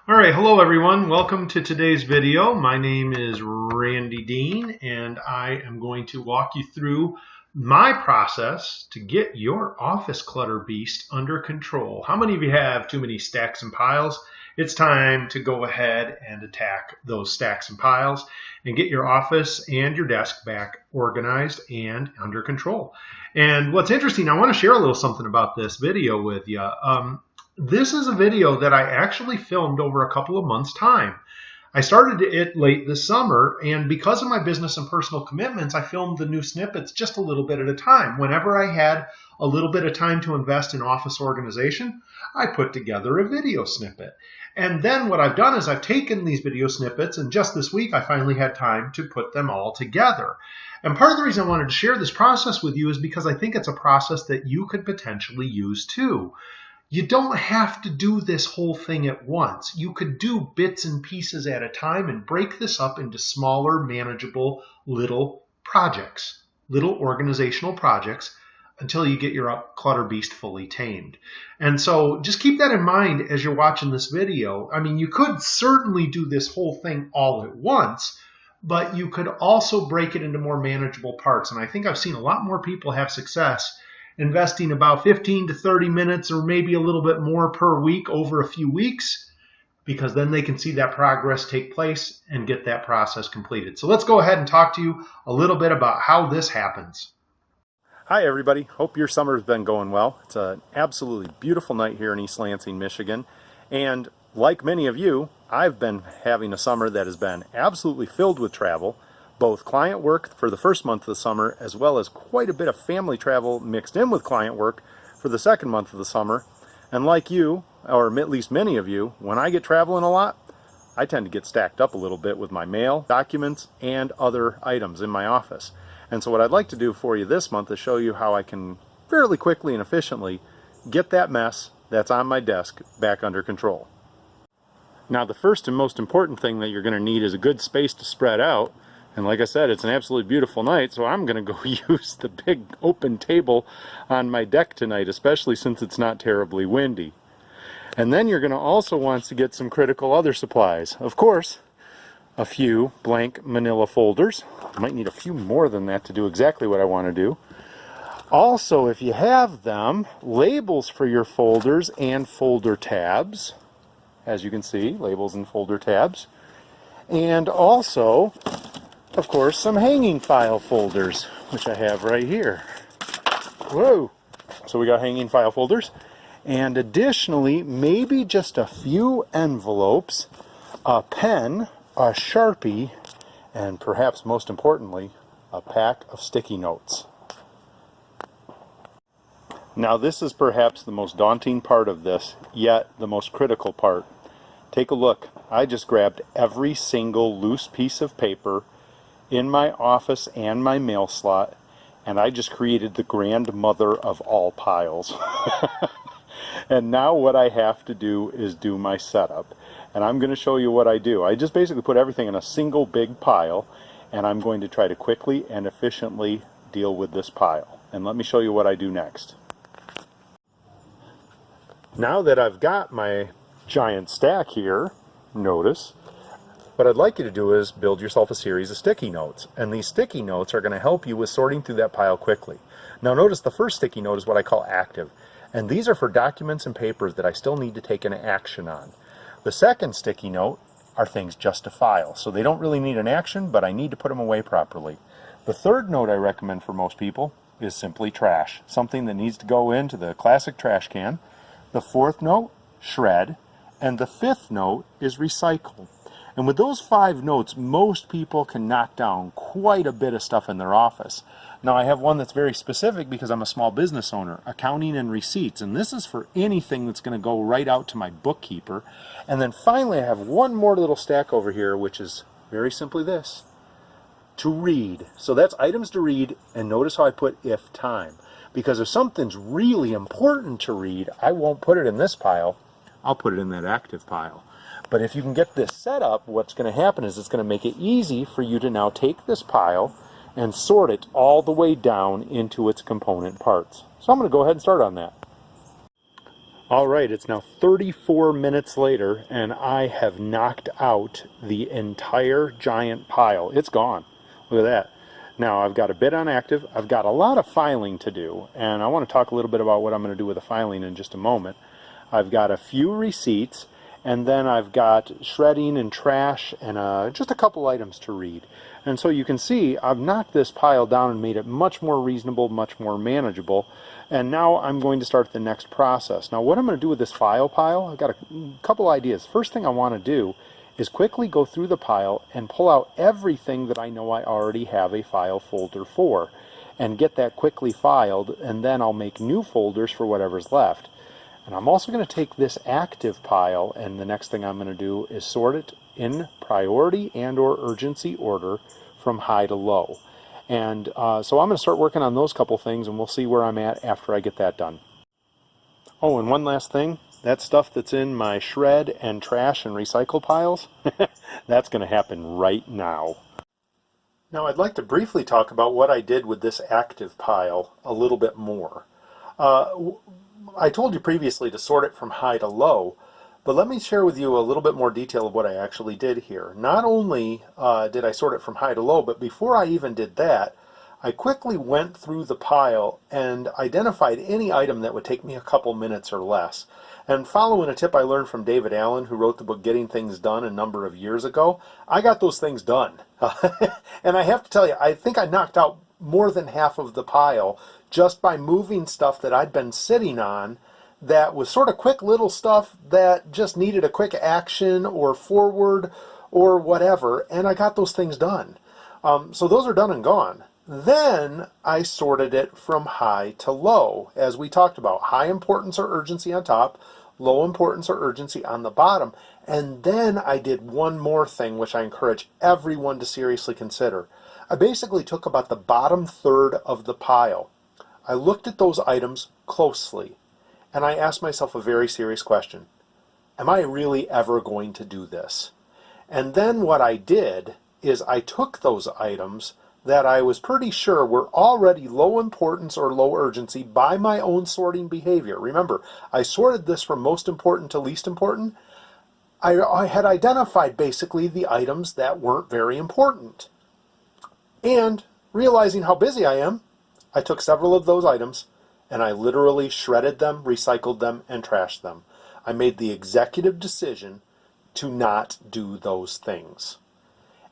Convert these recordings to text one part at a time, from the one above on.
All right, hello everyone. Welcome to today's video. My name is Randy Dean, and I am going to walk you through my process to get your office clutter beast under control. How many of you have too many stacks and piles? It's time to go ahead and attack those stacks and piles and get your office and your desk back organized and under control. And what's interesting, I want to share a little something about this video with you. This is a video that I actually filmed over a couple of months' time. I started it late this summer, and because of my business and personal commitments, I filmed the new snippets just a little bit at a time. Whenever I had a little bit of time to invest in office organization, I put together a video snippet. And then what I've done is I've taken these video snippets, and just this week I finally had time to put them all together. And part of the reason I wanted to share this process with you is because I think it's a process that you could potentially use too. You don't have to do this whole thing at once. You could do bits and pieces at a time and break this up into smaller, manageable little projects, little organizational projects until you get your clutter beast fully tamed. And so just keep that in mind as you're watching this video. I mean, you could certainly do this whole thing all at once, but you could also break it into more manageable parts. And I think I've seen a lot more people have success investing about 15 to 30 minutes or maybe a little bit more per week over a few weeks, because then they can see that progress take place and get that process completed. So let's go ahead and talk to you a little bit about how this happens. Hi everybody, hope your summer's been going well. It's an absolutely beautiful night here in East Lansing, Michigan, and like many of you, I've been having a summer that has been absolutely filled with travel, both client work for the first month of the summer as well as quite a bit of family travel mixed in with client work for the second month of the summer. And like you, or at least many of you, when I get traveling a lot, I tend to get stacked up a little bit with my mail, documents, and other items in my office. And so what I'd like to do for you this month is show you how I can fairly quickly and efficiently get that mess that's on my desk back under control. Now the first and most important thing that you're going to need is a good space to spread out. And like I said, it's an absolutely beautiful night, so I'm going to go use the big open table on my deck tonight, especially since it's not terribly windy. And then you're going to also want to get some critical other supplies. Of course, a few blank manila folders. I might need a few more than that to do exactly what I want to do. Also, if you have them, labels for your folders and folder tabs. As you can see, labels and folder tabs. And also, of course, some hanging file folders, which I have right here. Whoa! So we got hanging file folders. And additionally, maybe just a few envelopes, a pen, a Sharpie, and perhaps most importantly, a pack of sticky notes. Now this is perhaps the most daunting part of this, yet the most critical part. Take a look. I just grabbed every single loose piece of paper in my office and my mail slot, and I just created the grandmother of all piles. And now what I have to do is do my setup. And I'm going to show you what I do. I just basically put everything in a single big pile, and I'm going to try to quickly and efficiently deal with this pile. And let me show you what I do next. Now that I've got my giant stack here, notice, what I'd like you to do is build yourself a series of sticky notes. And these sticky notes are going to help you with sorting through that pile quickly. Now notice the first sticky note is what I call active. And these are for documents and papers that I still need to take an action on. The second sticky note are things just to file. So they don't really need an action, but I need to put them away properly. The third note I recommend for most people is simply trash. Something that needs to go into the classic trash can. The fourth note, shred. And the fifth note is recycle. And with those 5 notes, most people can knock down quite a bit of stuff in their office. Now I have one that's very specific because I'm a small business owner, accounting and receipts, and this is for anything that's going to go right out to my bookkeeper. And then finally I have one more little stack over here, which is very simply this, to read. So that's items to read, and notice how I put if time. Because if something's really important to read, I won't put it in this pile, I'll put it in that active pile. But if you can get this set up, what's going to happen is it's going to make it easy for you to now take this pile and sort it all the way down into its component parts. So I'm going to go ahead and start on that. All right, it's now 34 minutes later, and I have knocked out the entire giant pile. It's gone. Look at that. Now, I've got a bit on active. I've got a lot of filing to do, and I want to talk a little bit about what I'm going to do with the filing in just a moment. I've got a few receipts, and then I've got shredding and trash and just a couple items to read. And so you can see I've knocked this pile down and made it much more reasonable, much more manageable. And now I'm going to start the next process. Now what I'm going to do with this file pile, I've got a couple ideas. First thing I want to do is quickly go through the pile and pull out everything that I know I already have a file folder for and get that quickly filed, and then I'll make new folders for whatever's left. And I'm also going to take this active pile, and the next thing I'm going to do is sort it in priority and or urgency order from high to low. And so I'm going to start working on those couple things, and we'll see where I'm at after I get that done. Oh, and one last thing. That stuff that's in my shred and trash and recycle piles, that's going to happen right now. Now I'd like to briefly talk about what I did with this active pile a little bit more. I told you previously to sort it from high to low, but let me share with you a little bit more detail of what I actually did here. Not only did I sort it from high to low, but before I even did that, I quickly went through the pile and identified any item that would take me a couple minutes or less. And following a tip I learned from David Allen, who wrote the book Getting Things Done a number of years ago, I got those things done. And I have to tell you, I think I knocked out more than half of the pile just by moving stuff that I'd been sitting on that was sort of quick little stuff that just needed a quick action or forward or whatever, and I got those things done. So those are done and gone. Then I sorted it from high to low, as we talked about. High importance or urgency on top, low importance or urgency on the bottom. And then I did one more thing, which I encourage everyone to seriously consider. I basically took about the bottom third of the pile. I looked at those items closely, and I asked myself a very serious question. Am I really ever going to do this? And then what I did is I took those items that I was pretty sure were already low importance or low urgency by my own sorting behavior. Remember, I sorted this from most important to least important. I had identified basically the items that weren't very important. And realizing how busy I am, I took several of those items and I literally shredded them, recycled them, and trashed them. I made the executive decision to not do those things,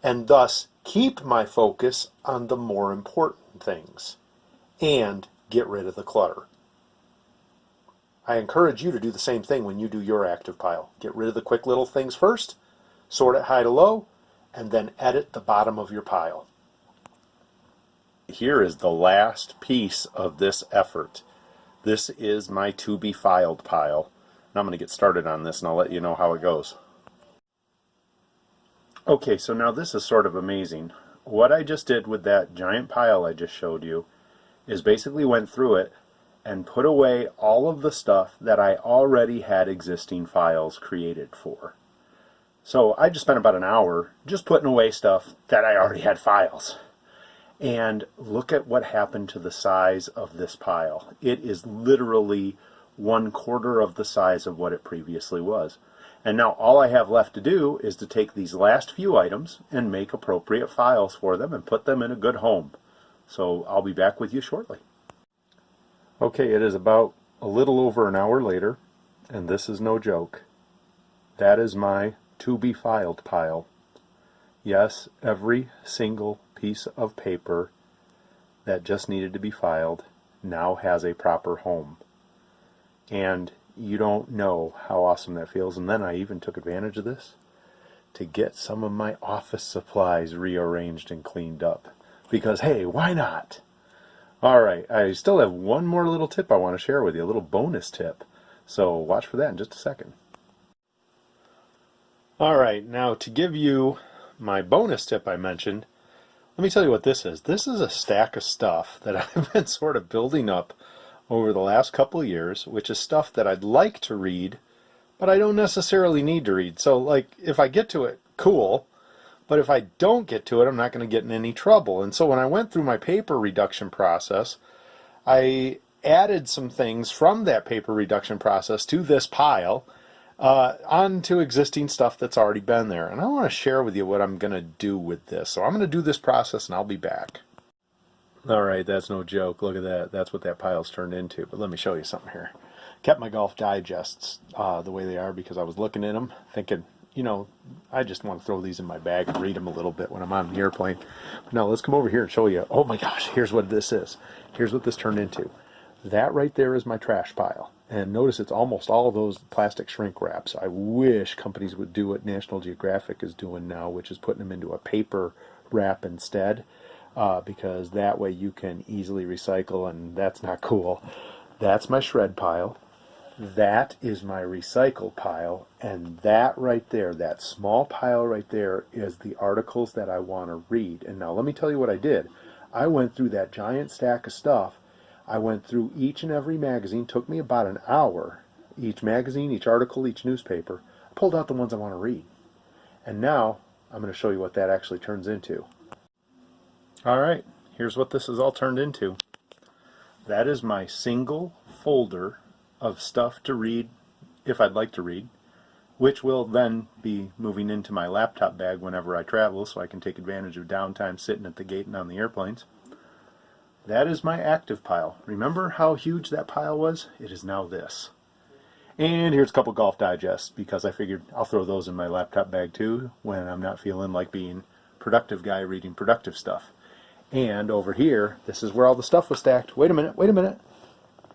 and thus keep my focus on the more important things and get rid of the clutter. I encourage you to do the same thing when you do your active pile. Get rid of the quick little things first, sort it high to low, and then edit the bottom of your pile. Here is the last piece of this effort. This is my to be filed pile. And I'm going to get started on this and I'll let you know how it goes. Okay, so now this is sort of amazing. What I just did with that giant pile I just showed you is basically went through it and put away all of the stuff that I already had existing files created for. So I just spent about an hour just putting away stuff that I already had files. And look at what happened to the size of this pile. It is literally 1/4 of the size of what it previously was. And now all I have left to do is to take these last few items and make appropriate files for them and put them in a good home. So I'll be back with you shortly. Okay, it is about a little over an hour later, and this is no joke. That is my to be filed pile. Yes, every single piece of paper that just needed to be filed now has a proper home. And you don't know how awesome that feels. And then I even took advantage of this to get some of my office supplies rearranged and cleaned up. Because, hey, why not? All right, I still have one more little tip I want to share with you, a little bonus tip. So watch for that in just a second. All right, now to give you my bonus tip I mentioned, let me tell you what this is. This is a stack of stuff that I've been sort of building up over the last couple of years, which is stuff that I'd like to read, but I don't necessarily need to read. So, like, if I get to it, cool. But if I don't get to it, I'm not going to get in any trouble. And so when I went through my paper reduction process, I added some things from that paper reduction process to this pile onto existing stuff that's already been there. And I want to share with you what I'm going to do with this. So I'm going to do this process and I'll be back. All right, that's no joke. Look at that. That's what that pile's turned into. But let me show you something here. Kept my golf digests the way they are because I was looking in them thinking, you know, I just want to throw these in my bag and read them a little bit when I'm on the airplane. But now let's come over here and show you. Oh my gosh, here's what this is. Here's what this turned into. That right there is my trash pile. And notice it's almost all of those plastic shrink wraps. I wish companies would do what National Geographic is doing now, which is putting them into a paper wrap instead, because that way you can easily recycle, and that's not cool. That's my shred pile. That is my recycle pile, and that right there, that small pile right there, is the articles that I want to read. And now let me tell you what I did. I went through that giant stack of stuff. I went through each and every magazine. Took me about an hour. Each magazine, each article, each newspaper. I pulled out the ones I want to read. And now I'm going to show you what that actually turns into. All right, here's what this is all turned into. That is my single folder of stuff to read if I'd like to read, which will then be moving into my laptop bag whenever I travel so I can take advantage of downtime sitting at the gate and on the airplanes. That is my active pile. Remember how huge that pile was? It is now this. And here's a couple golf digests because I figured I'll throw those in my laptop bag too when I'm not feeling like being productive guy reading productive stuff. And over here, this is where all the stuff was stacked. Wait a minute.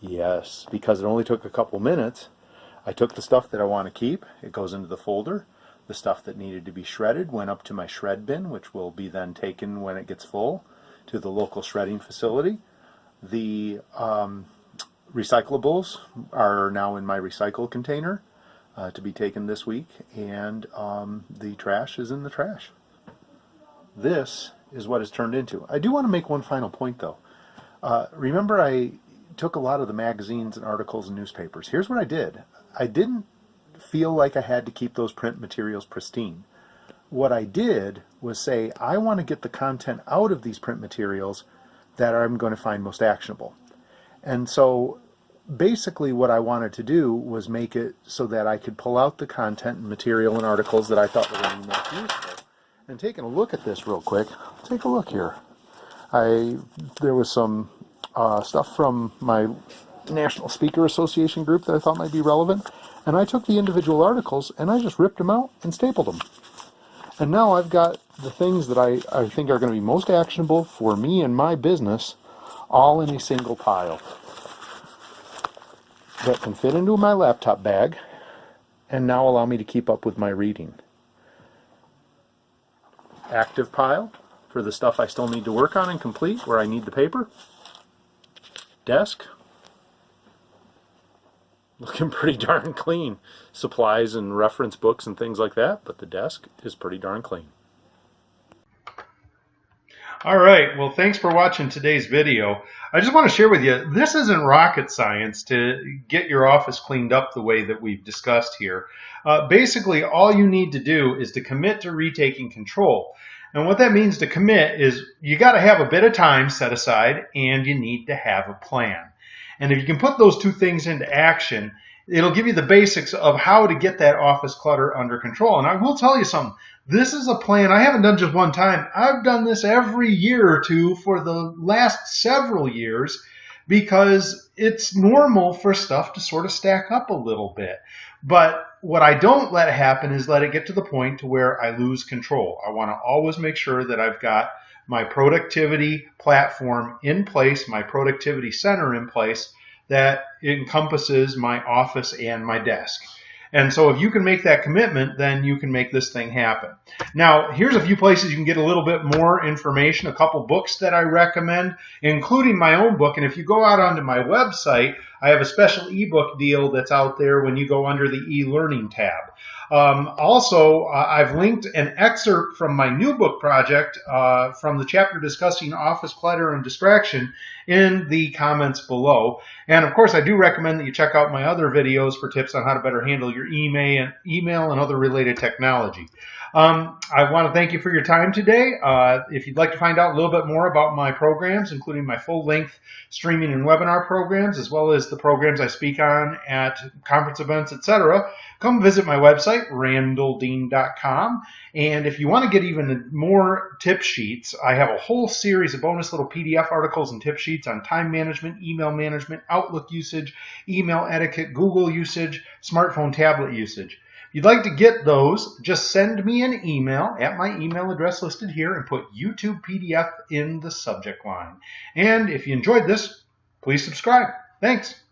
Yes, because it only took a couple minutes. I took the stuff that I want to keep. It goes into the folder. The stuff that needed to be shredded went up to my shred bin, which will be then taken when it gets full to the local shredding facility. The recyclables are now in my recycle container to be taken this week, and the trash is in the trash. This is what it's turned into. I do want to make one final point though. Remember I took a lot of the magazines and articles and newspapers. Here's what I did. I didn't feel like I had to keep those print materials pristine. What I did was say, I want to get the content out of these print materials that I'm going to find most actionable. And so basically what I wanted to do was make it so that I could pull out the content and material and articles that I thought were going to be most useful. And taking a look at this real quick, take a look here. There was some stuff from my National Speaker Association group that I thought might be relevant, and I took the individual articles and I just ripped them out and stapled them. And now I've got the things that I think are going to be most actionable for me and my business all in a single pile that can fit into my laptop bag and now allow me to keep up with my reading. Active pile for the stuff I still need to work on and complete where I need the paper. Desk. Looking pretty darn clean. Supplies and reference books and things like that, but the desk is pretty darn clean. All right, well, thanks for watching today's video. I just want to share with you, this isn't rocket science to get your office cleaned up the way that we've discussed here. Basically, all you need to do is to commit to retaking control. And what that means to commit is you got to have a bit of time set aside and you need to have a plan. And if you can put those two things into action, it'll give you the basics of how to get that office clutter under control. And I will tell you something. This is a plan I haven't done just one time. I've done this every year or two for the last several years because it's normal for stuff to sort of stack up a little bit. But what I don't let happen is let it get to the point to where I lose control. I want to always make sure that I've got my productivity platform in place, my productivity center in place that encompasses my office and my desk. And so if you can make that commitment, then you can make this thing happen. Now, here's a few places you can get a little bit more information, a couple books that I recommend, including my own book. And if you go out onto my website, I have a special ebook deal that's out there when you go under the e-learning tab. Also, I've linked an excerpt from my new book project from the chapter discussing office clutter and distraction. in the comments below. And of course, I do recommend that you check out my other videos for tips on how to better handle your email and other related technology. I want to thank you for your time today. If you'd like to find out a little bit more about my programs, including my full-length streaming and webinar programs, as well as the programs I speak on at conference events, etc., come visit my website, randalldean.com. And if you want to get even more tip sheets, I have a whole series of bonus little PDF articles and tip sheets on time management, email management, Outlook usage, email etiquette, Google usage, smartphone tablet usage. If you'd like to get those, just send me an email at my email address listed here and put YouTube PDF in the subject line. And if you enjoyed this, please subscribe. Thanks.